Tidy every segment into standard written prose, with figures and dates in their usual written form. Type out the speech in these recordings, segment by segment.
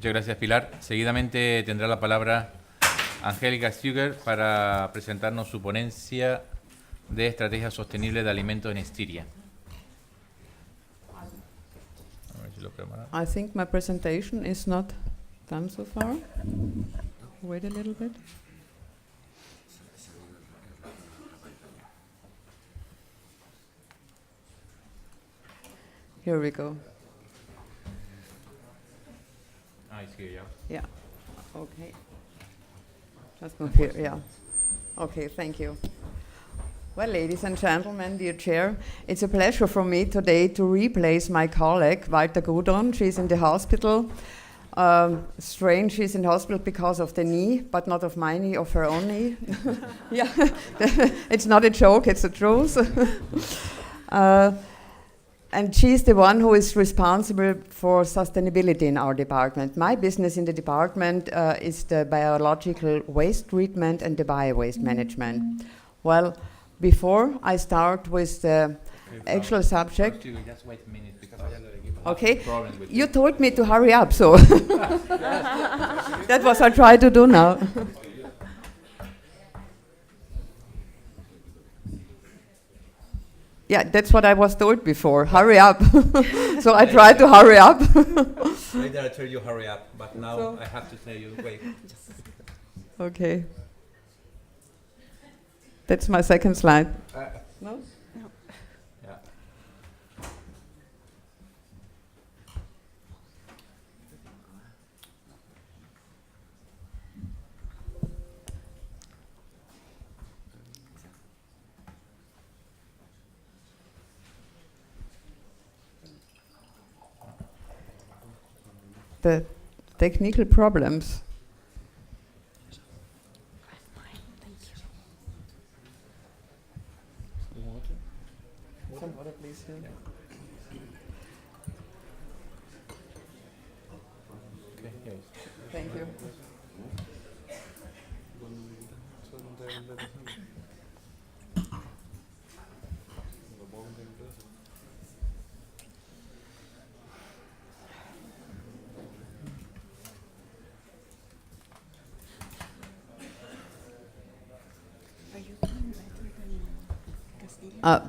Muchas gracias, Pilar. Seguidamente tendrá la palabra Angelika Stüger para presentarnos su ponencia de Estrategia Sostenible de Alimentos en Styria. I think my presentation is not done so far. Wait a little bit. Here we go. It's here, yeah. Yeah. Okay. Just move here. Yeah. Okay. Thank you. Well, ladies and gentlemen, dear chair, it's a pleasure for me today to replace my colleague, Walter Gudon. She's in the hospital. Strange, she's in the hospital because of the knee, but not of my knee, of her own knee. Yeah, it's not a joke, it's the truth. And she's the one who is responsible for sustainability in our department. My business in the department is the biological waste treatment and the bio-waste management. Well, before I start with the actual subject. Just wait a minute because okay, you told me to hurry up, so that's what I try to do now. Yeah, that's what I was told before. Hurry up. So I tried to hurry up. Later I tell you hurry up, but now so I have to tell you wait. Okay. That's my second slide. No? Yeah. The technical problems. Some water, please. Yeah. Okay, yes. Thank you.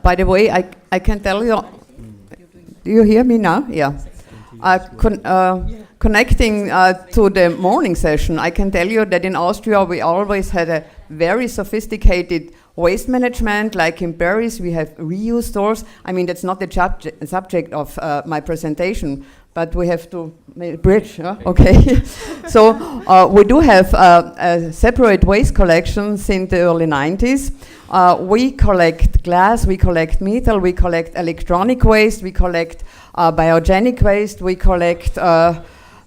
By the way, I can tell you, do you hear me now? Yeah. Connecting to the morning session, I can tell you that in Austria we always had a very sophisticated waste management. Like in Paris, we have reuse stores. I mean, that's not the subject of my presentation, but we have to make a bridge. Okay. So we do have a separate waste collection since the early 90s. We collect glass, we collect metal, we collect electronic waste, we collect biogenic waste, we collect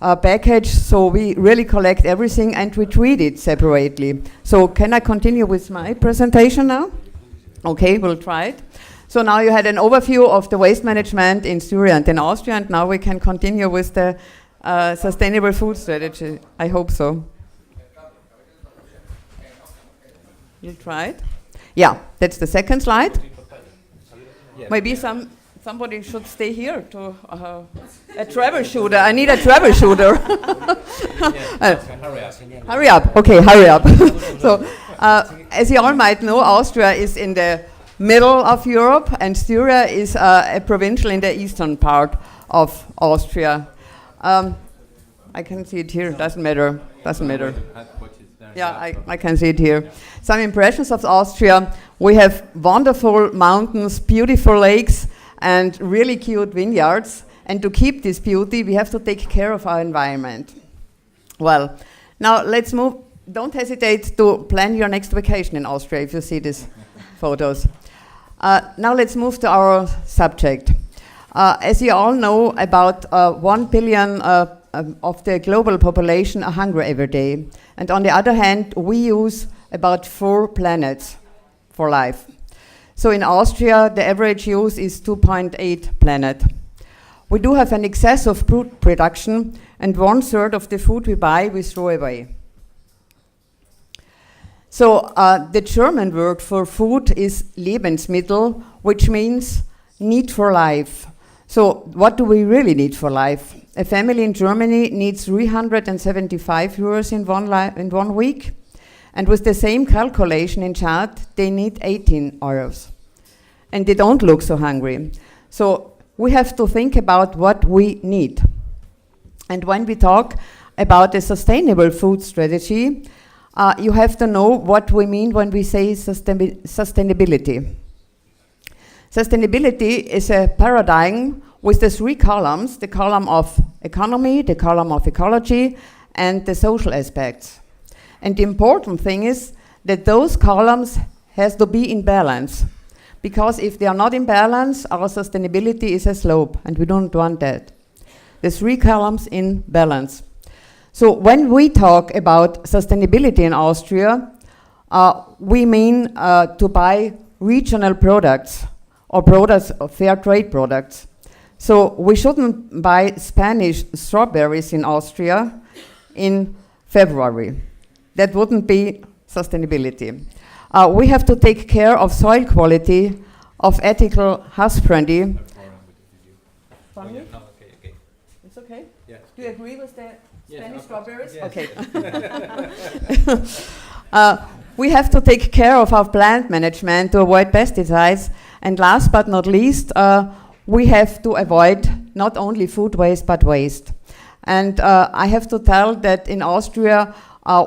package, so we really collect everything and we treat it separately. So can I continue with my presentation now? Okay, we'll try it. So now you had an overview of the waste management in Styria and in Austria, and now we can continue with the sustainable food strategy. I hope so. You'll try it? Yeah, that's the second slide. Maybe somebody should stay here to a troubleshooter. I need a troubleshooter. Hurry up. Okay, hurry up. So, as you all might know, Austria is in the middle of Europe, and Styria is a provincial in the eastern part of Austria. I can see it here. Doesn't matter. Yeah, I can see it here. Some impressions of Austria. We have wonderful mountains, beautiful lakes, and really cute vineyards. And to keep this beauty, we have to take care of our environment. Well, now let's move. Don't hesitate to plan your next vacation in Austria if you see these photos. Now let's move to our subject. As you all know, about 1 billion of the global population are hungry every day. And on the other hand, we use about 4 planets for life. So in Austria, the average use is 2.8 planet. We do have an excess of food production, and 1/3 of the food we buy, we throw away. So the German word for food is Lebensmittel, which means need for life. So what do we really need for life? A family in Germany needs 375 euros in 1 week. And with the same calculation in Chad, they need 18 euros. And they don't look so hungry. So we have to think about what we need. And when we talk about a sustainable food strategy, you have to know what we mean when we say sustainability. Sustainability is a paradigm with the 3 columns, the column of economy, the column of ecology, and the social aspects. And the important thing is that those columns has to be in balance. Because if they are not in balance, our sustainability is a slope, and we don't want that. The 3 columns in balance. So when we talk about sustainability in Austria, we mean to buy regional products or products of fair trade products. So we shouldn't buy Spanish strawberries in Austria in February. That wouldn't be sustainability. We have to take care of soil quality, of ethical husbandry. It's okay? Yes. Do you agree with the Spanish strawberries? Yes. Okay. We have to take care of our plant management to avoid pesticides. And last but not least, we have to avoid not only food waste, but waste. And I have to tell that in Austria,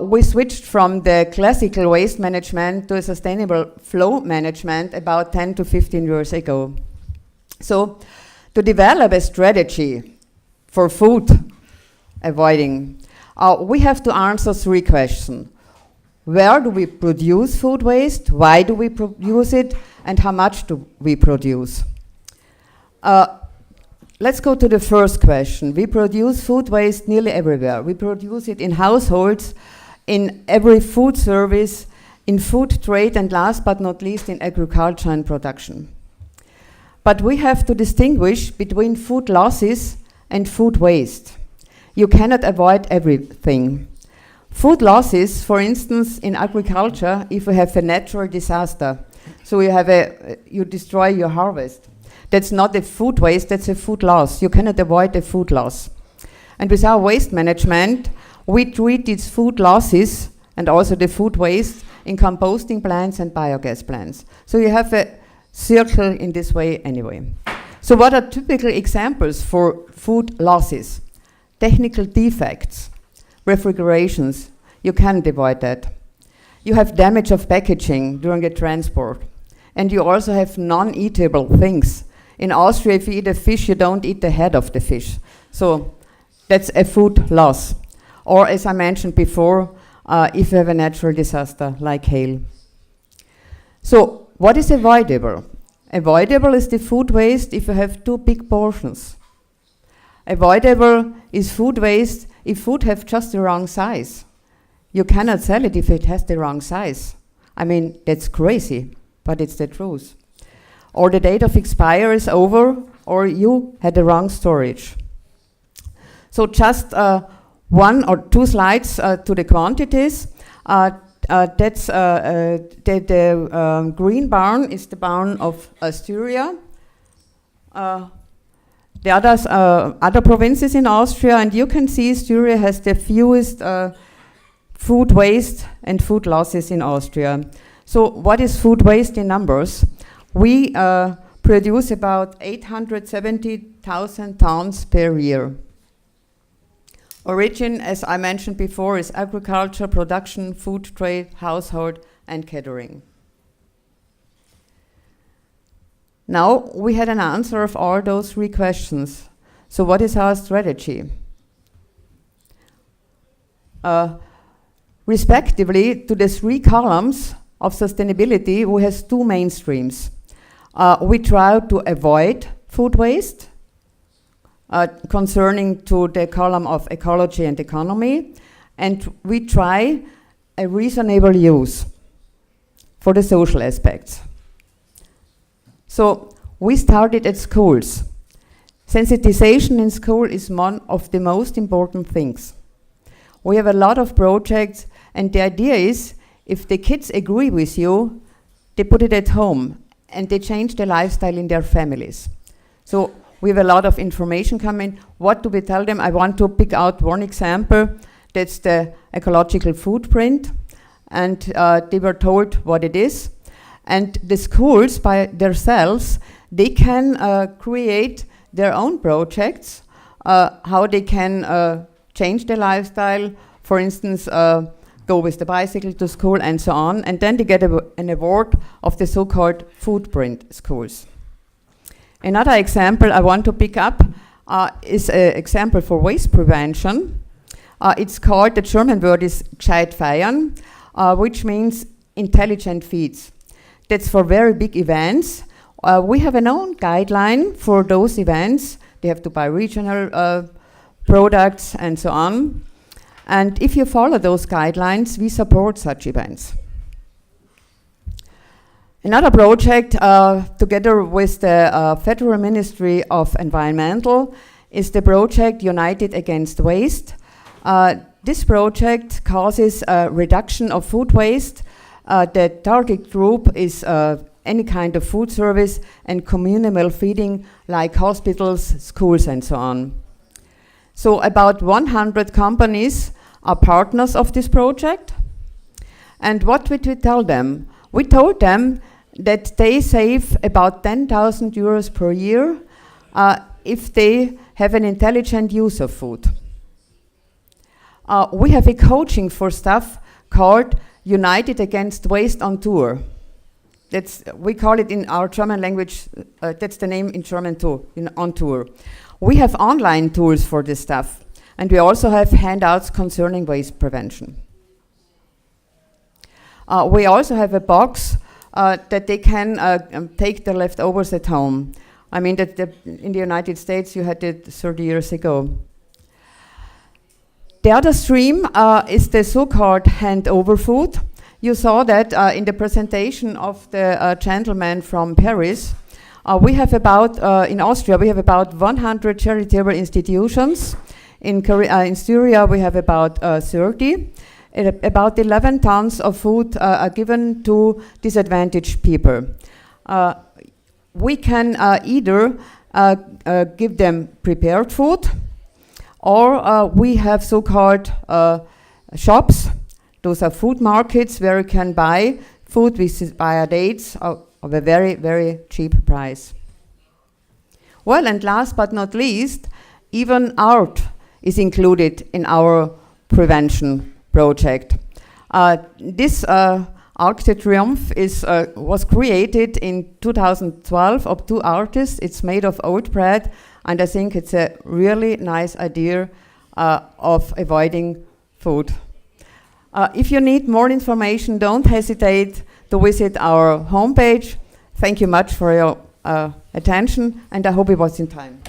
we switched from the classical waste management to a sustainable flow management about 10 to 15 years ago. So to develop a strategy for food avoiding, we have to answer 3 questions. Where do we produce food waste? Why do we produce it? And how much do we produce? Let's go to the first question. We produce food waste nearly everywhere. We produce it in households, in every food service, in food trade, and last but not least in agriculture and production. But we have to distinguish between food losses and food waste. You cannot avoid everything. Food losses, for instance, in agriculture, if you have a natural disaster, so you destroy your harvest. That's not a food waste, that's a food loss. You cannot avoid a food loss. And with our waste management, we treat these food losses and also the food waste in composting plants and biogas plants. So you have a circle in this way anyway. So what are typical examples for food losses? Technical defects, refrigerations, you can't avoid that. You have damage of packaging during the transport. And you also have non-eatable things. In Austria, if you eat a fish, you don't eat the head of the fish. So that's a food loss. Or as I mentioned before, if you have a natural disaster like hail. So what is avoidable? Avoidable is the food waste if you have too big portions. Avoidable is food waste if food have just the wrong size. You cannot sell it if it has the wrong size. I mean, that's crazy, but it's the truth. Or the date of expire is over, or you had the wrong storage. So just 1 or 2 slides to the quantities. That's the green barn is the barn of Styria. The others other provinces in Austria, and you can see Styria has the fewest food waste and food losses in Austria. So what is food waste in numbers? We produce about 870,000 tons per year. Origin, as I mentioned before, is agriculture, production, food trade, household, and catering. Now we had an answer of all those 3 questions. So what is our strategy? Respectively to the 3 columns of sustainability, we have 2 main streams. We try to avoid food waste, concerning to the column of ecology and economy, and we try a reasonable use for the social aspects. So we started at schools. Sensitization in school is one of the most important things. We have a lot of projects, and the idea is if the kids agree with you, they put it at home and they change their lifestyle in their families. So we have a lot of information coming. What do we tell them? I want to pick out one example. That's the ecological footprint. And they were told what it is. And the schools, by themselves, they can create their own projects, how they can change their lifestyle, for instance, go with the bicycle to school and so on, and then they get an award of the so-called footprint schools. Another example I want to pick up is an example for waste prevention. It's called, the German word is gescheit feiern, which means intelligent feeds. That's for very big events. We have an own guideline for those events. They have to buy regional products and so on. And if you follow those guidelines, we support such events. Another project, together with the Federal Ministry of Environmental, is the project United Against Waste. This project causes a reduction of food waste. The target group is any kind of food service and communal feeding, like hospitals, schools, and so on. So about 100 companies are partners of this project. And what did we tell them? We told them that they save about 10,000 euros per year if they have an intelligent use of food. We have a coaching for staff called United Against Waste on Tour. We call it in our German language, that's the name in German too, on tour. We have online tools for this stuff, and we also have handouts concerning waste prevention. We also have a box that they can take the leftovers at home. I mean, in the United States, you had it 30 years ago. The other stream is the so-called handover food. You saw that in the presentation of the gentleman from Paris. We have about, in Austria, we have about 100 charitable institutions. In Styria, we have about 30. About 11 tons of food are given to disadvantaged people. We can either give them prepared food, or we have so-called shops. Those are food markets where you can buy food with expired dates of a very, very cheap price. Well, and last but not least, even art is included in our prevention project. This Arc de Triomphe was created in 2012 of 2 artists. It's made of oat bread, and I think it's a really nice idea of avoiding food. If you need more information, don't hesitate to visit our homepage. Thank you much for your attention, and I hope it was in time.